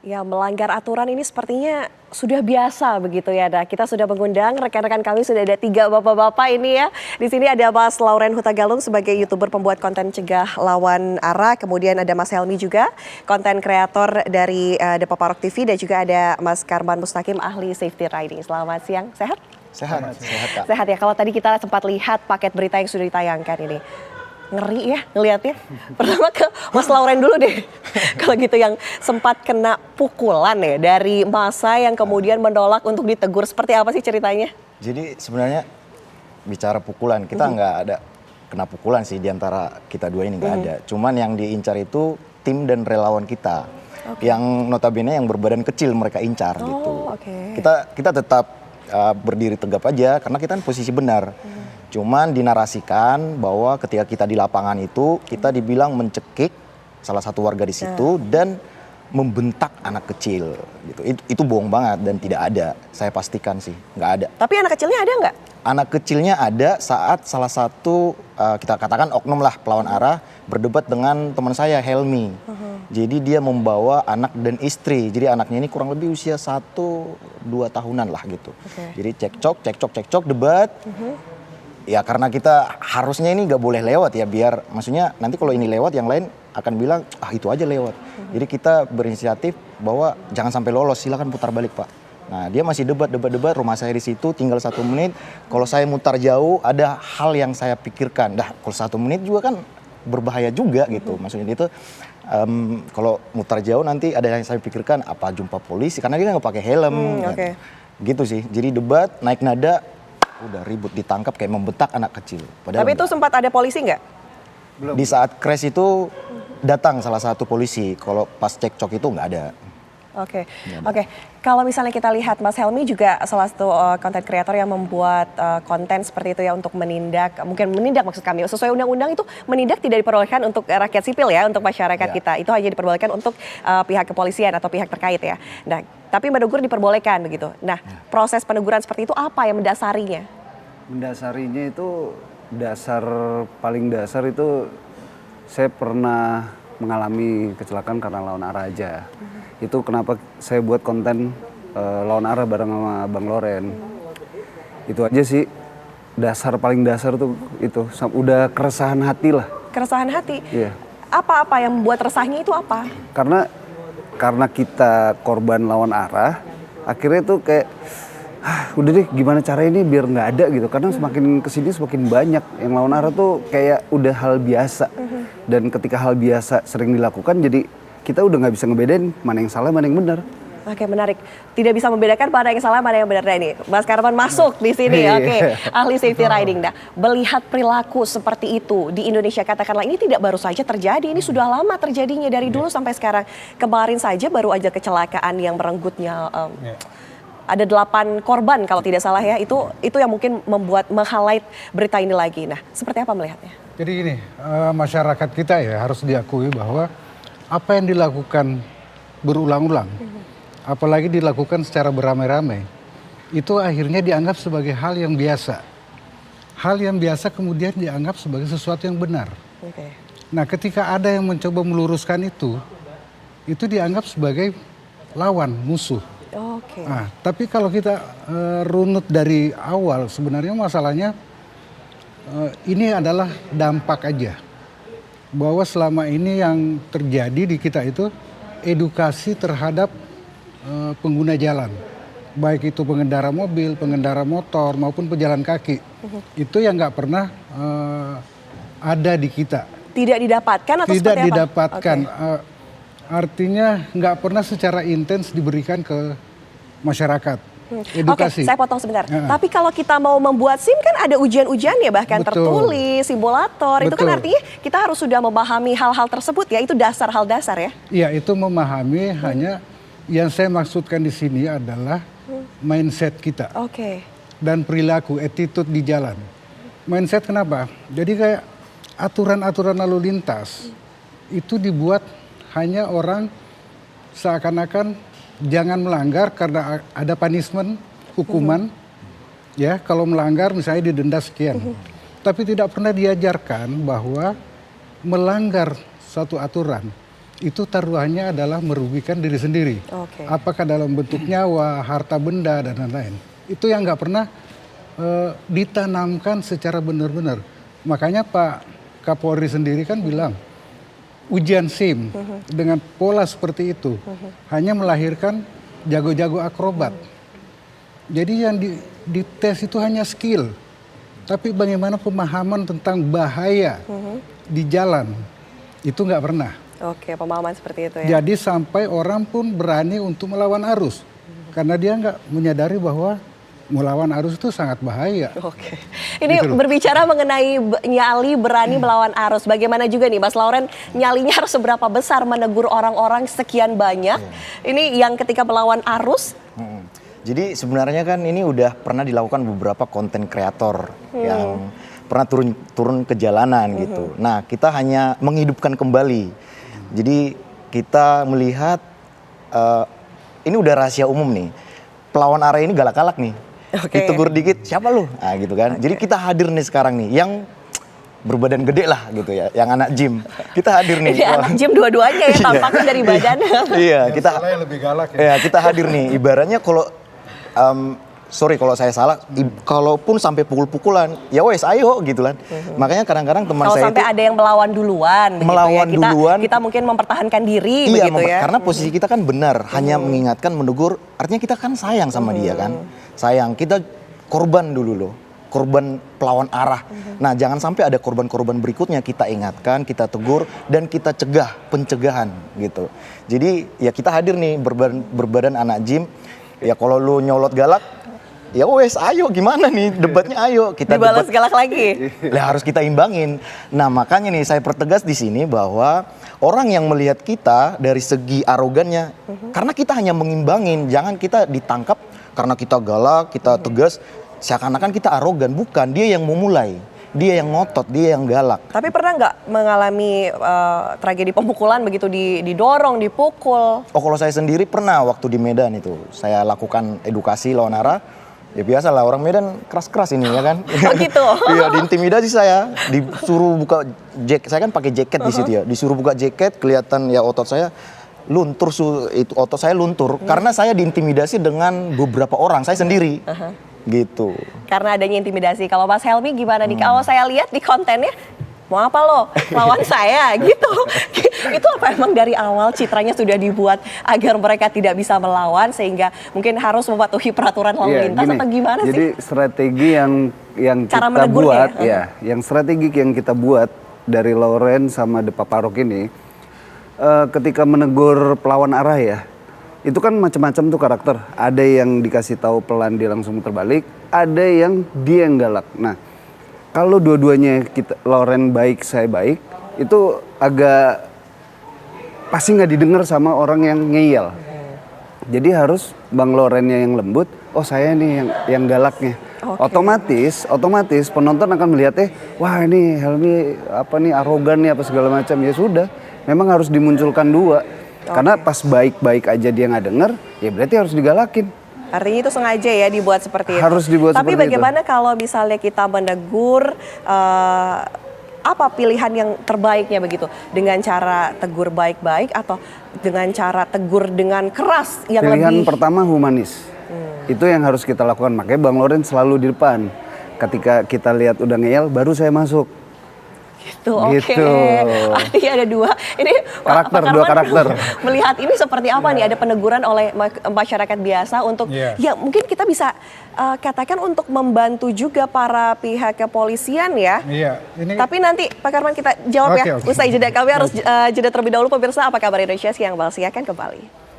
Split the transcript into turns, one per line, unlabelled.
Ya, melanggar aturan ini sepertinya sudah biasa begitu ya. Nah, kita sudah mengundang rekan-rekan kami, sudah ada 3 bapak-bapak ini ya. Di sini ada Mas Lauren Hutagalung sebagai YouTuber pembuat konten cegah lawan arah. Kemudian ada Mas Helmi juga, konten kreator dari The Paparok TV. Dan juga ada Mas Karman Mustaqim, ahli safety riding. Selamat siang, sehat?
Sehat, Kak.
Sehat ya. Kalau tadi kita sempat lihat paket berita yang sudah ditayangkan ini. Ngeri ya ngelihatnya. Pertama ke Mas Lauren dulu deh. Kalau gitu, yang sempat kena pukulan ya dari massa yang kemudian menolak untuk ditegur. Seperti apa sih ceritanya?
Jadi sebenarnya bicara pukulan, kita nggak ada kena pukulan sih di antara kita dua ini, nggak ada. Cuman yang diincar itu tim dan relawan kita. Yang notabene yang berbadan kecil mereka incar gitu. Kita tetap berdiri tegap aja karena kita kan posisi benar. Cuman dinarasikan bahwa ketika kita di lapangan itu kita dibilang mencekik salah satu warga di situ dan membentak anak kecil gitu. Itu bohong banget dan tidak ada. Saya pastikan sih nggak ada.
Tapi anak kecilnya ada nggak?
Anak kecilnya ada saat salah satu kita katakan oknum lah pelawan arah berdebat dengan teman saya Helmi. Jadi dia membawa anak dan istri. Jadi anaknya ini kurang lebih usia 1-2 tahunan lah gitu. Jadi cekcok debat. Ya karena kita harusnya ini nggak boleh lewat ya, biar maksudnya nanti kalau ini lewat yang lain akan bilang itu aja lewat. Jadi kita berinisiatif bahwa jangan sampai lolos, silakan putar balik Pak. Nah dia masih debat, rumah saya di situ tinggal 1 menit. Kalau saya mutar jauh ada hal yang saya pikirkan. Dah kalau 1 menit juga kan berbahaya juga gitu. Maksudnya itu kalau mutar jauh nanti ada yang saya pikirkan apa jumpa polisi karena dia nggak pakai helm. Gitu sih. Jadi debat naik nada. Udah ribut, ditangkap kayak membentak anak kecil.
Padahal tapi itu sempat ada polisi nggak?
Belum. Di saat crash itu datang salah satu polisi. Kalau pas cekcok itu nggak ada.
Oke. Kalau misalnya kita lihat Mas Helmi juga salah satu konten kreator yang membuat konten seperti itu ya untuk menindak, maksud kami sesuai undang-undang itu menindak tidak diperbolehkan untuk rakyat sipil ya, untuk masyarakat kita. Itu hanya diperbolehkan untuk pihak kepolisian atau pihak terkait ya. Nah, tapi menegur diperbolehkan begitu. Nah, proses peneguran seperti itu apa yang mendasarinya?
Mendasarinya itu paling dasar itu saya pernah mengalami kecelakaan karena lawan arah aja. Itu kenapa saya buat konten lawan arah bareng sama Bang Loren. Itu aja sih paling dasar tuh itu. Udah keresahan hati lah. Keresahan hati? Iya.
Apa yang membuat resahnya itu apa?
Karena kita korban lawan arah, akhirnya tuh kayak udah deh gimana cara ini biar nggak ada gitu. Karena semakin kesini semakin banyak yang lawan arah tuh kayak udah hal biasa. Dan ketika hal biasa sering dilakukan jadi kita udah nggak bisa ngebedain mana yang salah mana yang benar.
Oke, menarik. Tidak bisa membedakan mana yang salah mana yang benar. Nah, ini Mas Karman masuk di sini. Ahli safety riding. Nah, melihat perilaku seperti itu di Indonesia, katakanlah ini tidak baru saja terjadi, ini sudah lama terjadinya dari dulu sampai sekarang. Kemarin saja baru aja kecelakaan yang merenggutnya ada 8 korban kalau tidak salah ya. Itu yang mungkin membuat meng-highlight berita ini lagi. Nah, seperti apa melihatnya?
Jadi gini, masyarakat kita ya harus diakui bahwa apa yang dilakukan berulang-ulang, apalagi dilakukan secara beramai-ramai, itu akhirnya dianggap sebagai hal yang biasa. Hal yang biasa kemudian dianggap sebagai sesuatu yang benar. Nah, ketika ada yang mencoba meluruskan itu dianggap sebagai lawan, musuh. Nah, tapi kalau kita runut dari awal, sebenarnya masalahnya ini adalah dampak aja. Bahwa selama ini yang terjadi di kita itu edukasi terhadap pengguna jalan. Baik itu pengendara mobil, pengendara motor maupun pejalan kaki. Itu yang nggak pernah ada di kita.
Tidak didapatkan atau
tidak
seperti apa?
Didapatkan. Artinya nggak pernah secara intens diberikan ke masyarakat. Edukasi.
Saya potong sebentar. Tapi kalau kita mau membuat SIM kan ada ujian-ujiannya bahkan tertulis, simulator. Itu kan artinya kita harus sudah memahami hal-hal tersebut ya. Itu hal dasar ya.
Iya, itu memahami. Hanya yang saya maksudkan di sini adalah mindset kita. Dan perilaku, attitude di jalan. Mindset kenapa? Jadi kayak aturan-aturan lalu lintas itu dibuat hanya orang seakan-akan jangan melanggar karena ada punishment, hukuman. Ya, kalau melanggar misalnya didenda sekian. Tapi tidak pernah diajarkan bahwa melanggar satu aturan itu taruhannya adalah merugikan diri sendiri.
Oke.
Apakah dalam bentuk nyawa, harta benda, dan lain-lain. Itu yang nggak pernah ditanamkan secara benar-benar. Makanya Pak Kapolri sendiri kan bilang, ujian SIM dengan pola seperti itu hanya melahirkan jago-jago akrobat. Jadi yang dites itu hanya skill. Tapi bagaimana pemahaman tentang bahaya di jalan, itu nggak pernah.
Oke, pemahaman seperti itu ya.
Jadi sampai orang pun berani untuk melawan arus. Karena dia nggak menyadari bahwa melawan arus itu sangat bahaya.
Oke. Ini
Gitu loh.
berbicara mengenai nyali berani melawan arus. Bagaimana juga nih Mas Lauren, nyalinya harus seberapa besar menegur orang-orang sekian banyak. Ini yang ketika melawan arus.
Jadi sebenarnya kan ini udah pernah dilakukan beberapa konten kreator yang pernah turun ke jalanan gitu. Nah, kita hanya menghidupkan kembali. Jadi kita melihat ini udah rahasia umum nih. Pelawan arah ini galak-galak nih.
Oke.
Ditegur dikit, siapa lu? Nah gitu kan. Jadi kita hadir nih sekarang nih yang berbadan gede lah gitu ya, yang anak gym. Kita hadir nih.
Ini anak gym dua-duanya ya, tampaknya dari badan.
Iya, kita
Salahnya lebih galak ya.
ya, kita hadir nih. Ibaratnya kalau sorry kalau saya salah, kalaupun sampai pukul-pukulan, ya wes ayo gitu kan. Makanya kadang-kadang teman
Kalau
saya
sampai
itu
ada yang melawan duluan, begitu
melawan
ya.
duluan.
Kita mungkin mempertahankan diri,
iya,
begitu ya.
karena posisi kita kan benar, hanya mengingatkan, menegur. Artinya kita kan sayang sama dia kan, sayang. Kita korban dulu loh, korban pelawan arah. Nah, jangan sampai ada korban-korban berikutnya, kita ingatkan, kita tegur, dan kita cegah, pencegahan gitu. Jadi ya kita hadir nih berbadan anak gym. Ya kalau lu nyolot galak, ya wes ayo gimana nih debatnya, ayo kita
Dibalas
debat.
galak lagi.
Lah harus kita imbangin. Nah makanya nih saya pertegas di sini bahwa orang yang melihat kita dari segi arogannya, karena kita hanya mengimbangin, jangan kita ditangkap karena kita galak, kita tegas, seakan-akan kita arogan. Bukan, dia yang memulai, dia yang ngotot, dia yang galak.
Tapi pernah nggak mengalami tragedi pemukulan begitu, didorong, dipukul?
Oh kalau saya sendiri pernah waktu di Medan itu, saya lakukan edukasi lawan arah. Ya biasa lah, orang Medan keras-keras ini ya kan.
Oh gitu?
Iya, diintimidasi saya, disuruh buka jaket, saya kan pakai jaket di situ ya, disuruh buka jaket, kelihatan ya otot saya luntur, itu otot saya luntur karena saya diintimidasi dengan beberapa orang, saya sendiri. Gitu.
Karena adanya intimidasi. Kalau Mas Helmi gimana nih? Kalau saya lihat di kontennya, mau apa lo? Lawan saya gitu. Itu apa emang dari awal citranya sudah dibuat agar mereka tidak bisa melawan sehingga mungkin harus mematuhi peraturan lalu lintas atau gimana sih?
Jadi strategi yang
Cara
kita
menegurnya
buat
ya?
yang strategi yang kita buat dari Lauren sama Depa Parok ini ketika menegur pelawan arah ya. Itu kan macam-macam tuh karakter. Ada yang dikasih tahu pelan dia langsung terbalik, ada yang dia yang galak. Nah, kalau dua-duanya kita Lauren baik, saya baik, itu agak pasti nggak didengar sama orang yang ngeyel. Jadi harus Bang Laurennya yang lembut, oh saya nih yang galaknya. Okay. Otomatis penonton akan melihat wah ini Helmi apa nih arogan nih apa segala macam. Ya sudah, memang harus dimunculkan dua. Karena pas baik-baik aja dia nggak denger, ya berarti harus digalakin.
Artinya itu sengaja ya dibuat seperti itu.
Harus dibuat
Tapi
seperti
bagaimana kalau misalnya kita menegur, apa pilihan yang terbaiknya begitu? Dengan cara tegur baik-baik atau dengan cara tegur dengan keras yang
Pilihan
lebih?
pertama humanis. Itu yang harus kita lakukan. Makanya Bang Lauren selalu di depan. Ketika kita lihat udah ngeyel, baru saya masuk.
Gitu, oke.
Gitu.
Artinya ada dua. Ini
Karakter,
Pak
dua
Karman
karakter.
melihat ini seperti apa nih? Ada peneguran oleh masyarakat biasa untuk, ya mungkin kita bisa katakan untuk membantu juga para pihak kepolisian ya.
Iya.
Tapi nanti Pak Karman kita jawab ya.
Oke.
Usai jeda, kami harus jeda terlebih dahulu pemirsa. Apa kabar Indonesia Siang Bal? Silakan kembali.